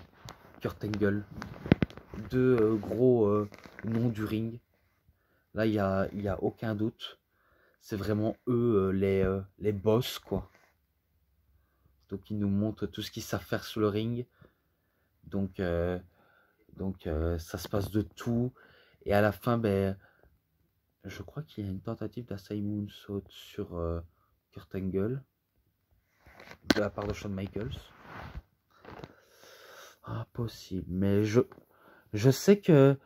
Speaker 1: Kurt Angle. Deux gros noms du ring. Là, il y a aucun doute. C'est vraiment eux les boss, quoi. Donc, ils nous montrent tout ce qu'ils savent faire sur le ring. Donc ça se passe de tout. Et à la fin, je crois qu'il y a une tentative d'Asai Moonsault sur Kurt Angle de la part de Shawn Michaels. Impossible. Mais je sais que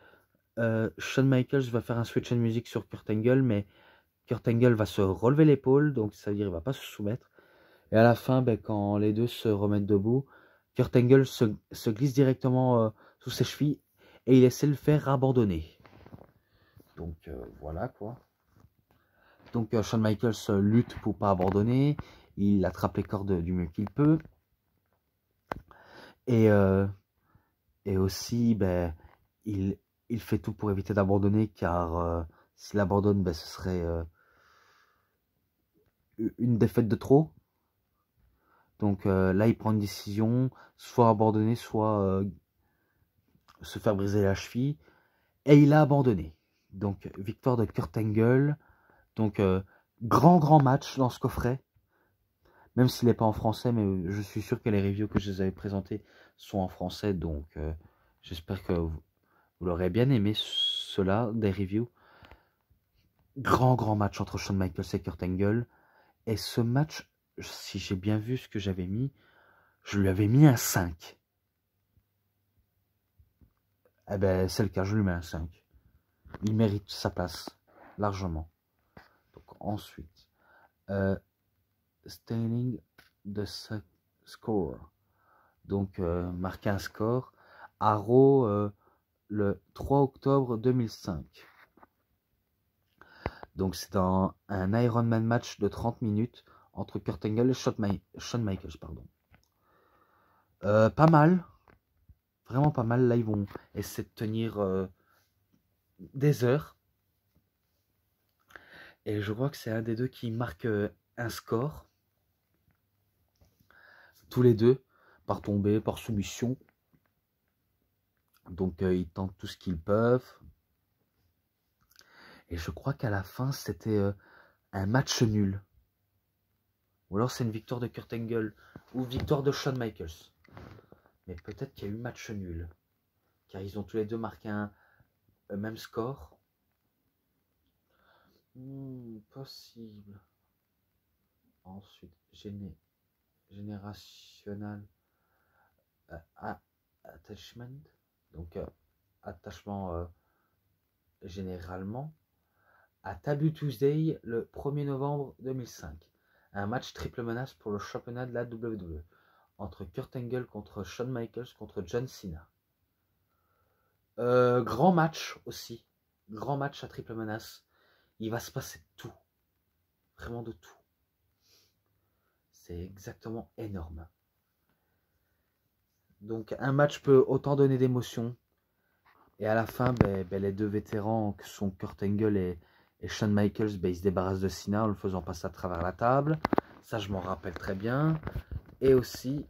Speaker 1: Shawn Michaels va faire un switch en musique sur Kurt Angle, mais Kurt Angle va se relever l'épaule, donc ça veut dire qu'il va pas se soumettre. Et à la fin, quand les deux se remettent debout, Kurt Angle se glisse directement sous ses chevilles et il essaie de le faire abandonner. Donc voilà quoi. Donc Shawn Michaels lutte pour pas abandonner, il attrape les cordes du mieux qu'il peut. Et aussi, il fait tout pour éviter d'abandonner, car s'il abandonne, ce serait une défaite de trop. Donc là, il prend une décision, soit abandonner, soit se faire briser la cheville. Et il a abandonné. Donc victoire de Kurt Angle. Donc grand match dans ce coffret. Même s'il n'est pas en français, mais je suis sûr que les reviews que je vous avais présentées sont en français. Donc j'espère que vous l'aurez bien aimé, cela, des reviews. Grand match entre Shawn Michaels et Kurt Angle. Et ce match, si j'ai bien vu ce que j'avais mis, je lui avais mis un 5. Eh ben, c'est le cas, je lui mets un 5. Il mérite sa place, largement. Donc, ensuite, standing the score. Donc, marquer un score. À Raw, le 3 octobre 2005. Donc, c'est un Ironman match de 30 minutes entre Kurt Angle et Shawn Michaels. Pardon. Pas mal. Vraiment pas mal. Là, ils vont essayer de tenir des heures. Et je vois que c'est un des deux qui marque un score. Tous les deux, par tombée, par soumission. Donc ils tentent tout ce qu'ils peuvent. Et je crois qu'à la fin, c'était un match nul. Ou alors c'est une victoire de Kurt Angle ou victoire de Shawn Michaels. Mais peut-être qu'il y a eu match nul. Car ils ont tous les deux marqué un même score. Possible. ensuite Generational Attachment, donc attachement généralement, à Taboo Tuesday le 1er novembre 2005. Un match triple menace pour le championnat de la WWE entre Kurt Angle contre Shawn Michaels contre John Cena. Grand match aussi, grand match à triple menace. Il va se passer de tout, vraiment de tout. C'est exactement énorme. Donc un match peut autant donner d'émotions. Et à la fin, les deux vétérans que sont Kurt Angle et Shawn Michaels, ils se débarrassent de Cena en le faisant passer à travers la table. Ça, je m'en rappelle très bien. Et aussi,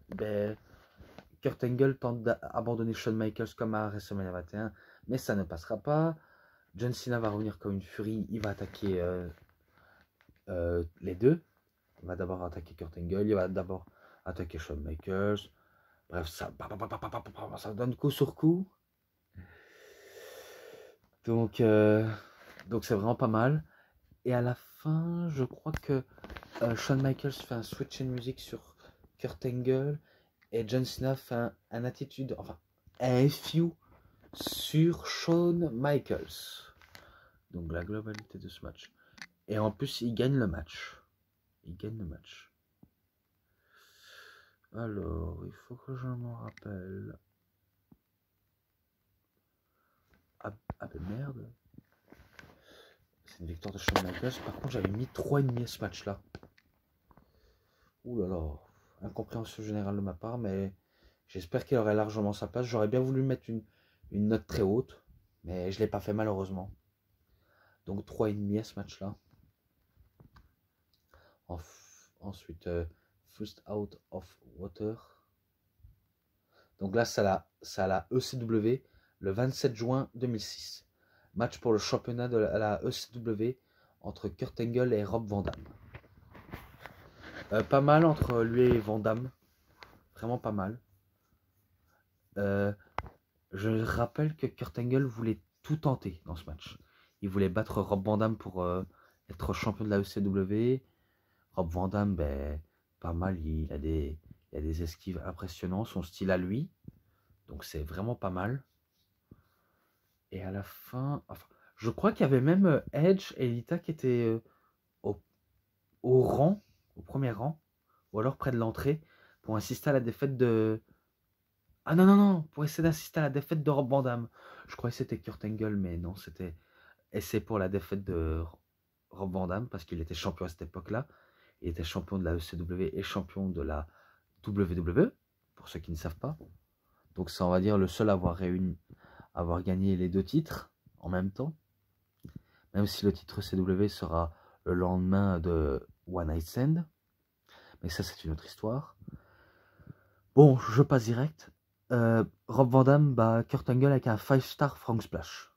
Speaker 1: Kurt Angle tente d'abandonner Shawn Michaels comme à WrestleMania 21, mais ça ne passera pas. John Cena va revenir comme une furie. Il va attaquer les deux. Il va d'abord attaquer Kurt Angle, il va d'abord attaquer Shawn Michaels. Bref, ça donne coup sur coup. Donc c'est vraiment pas mal. Et à la fin, je crois que Shawn Michaels fait un switch in music sur Kurt Angle et John Cena fait un attitude, enfin un FU sur Shawn Michaels. Donc la globalité de ce match. Et en plus, il gagne le match. Il gagne le match. Alors, il faut que je m'en rappelle. Ah merde. C'est une victoire de Shawn Michaels. Par contre, j'avais mis 3,5 à ce match-là. Ouh là là. Incompréhension générale de ma part, mais j'espère qu'il aurait largement sa place. J'aurais bien voulu mettre une note très haute, mais je ne l'ai pas fait malheureusement. Donc 3,5 à ce match-là. Ensuite, First Out of Water. Donc là, c'est à la ECW, le 27 juin 2006. Match pour le championnat de la ECW entre Kurt Angle et Rob Van Dam. Pas mal entre lui et Van Dam. Vraiment pas mal. Je rappelle que Kurt Angle voulait tout tenter dans ce match. Il voulait battre Rob Van Dam pour être champion de la ECW. Rob Van Dam, pas mal. Il a des esquives impressionnants. Son style à lui. Donc c'est vraiment pas mal. Et à la fin, enfin, je crois qu'il y avait même Edge et Lita qui étaient au rang, au premier rang, ou alors près de l'entrée, pour assister à la défaite de... Ah non, pour essayer d'assister à la défaite de Rob Van Dam. Je croyais que c'était Kurt Angle, mais non, c'était essai pour la défaite de Rob Van Dam, parce qu'il était champion à cette époque-là. Il était champion de la ECW et champion de la WWE, pour ceux qui ne savent pas. Donc c'est, on va dire, le seul à avoir gagné les deux titres en même temps. Même si le titre CW sera le lendemain de One Night Stand. Mais ça, c'est une autre histoire. Bon, je passe direct. Rob Van Dam bat Kurt Angle avec un 5-star Frog Splash.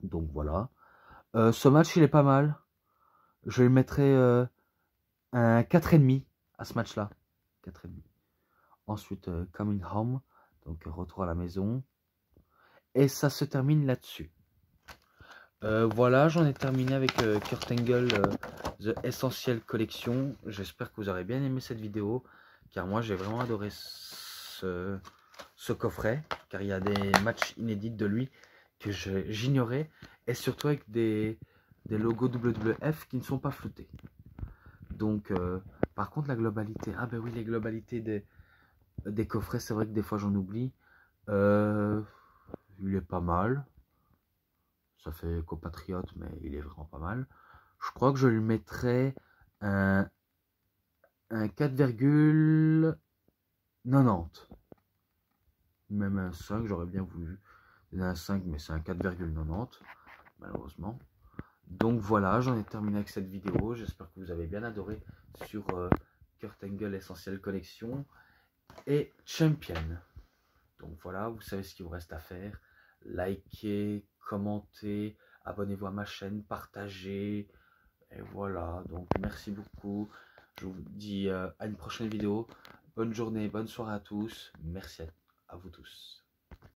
Speaker 1: Donc voilà. Ce match, il est pas mal. Je lui mettrai un 4,5 à ce match-là. 4,5. Ensuite, Coming Home. Donc retour à la maison. Et ça se termine là-dessus. Voilà, j'en ai terminé avec Kurt Angle, The Essential Collection. J'espère que vous aurez bien aimé cette vidéo, car moi j'ai vraiment adoré ce coffret, car il y a des matchs inédits de lui que j'ignorais, et surtout avec des logos WWF qui ne sont pas floutés. Donc, par contre, la globalité, ah ben oui, les globalités des coffrets, c'est vrai que des fois j'en oublie. Il est pas mal. Ça fait compatriote, mais il est vraiment pas mal. Je crois que je lui mettrais un 4,90. Même un 5, j'aurais bien voulu donner un 5, mais c'est un 4,90, malheureusement. Donc voilà, j'en ai terminé avec cette vidéo. J'espère que vous avez bien adoré sur Kurt Angle Essential Collection et Champion. Donc voilà, vous savez ce qu'il vous reste à faire. Likez, commentez, abonnez-vous à ma chaîne, partagez. Et voilà, donc merci beaucoup. Je vous dis à une prochaine vidéo. Bonne journée, bonne soirée à tous. Merci à vous tous.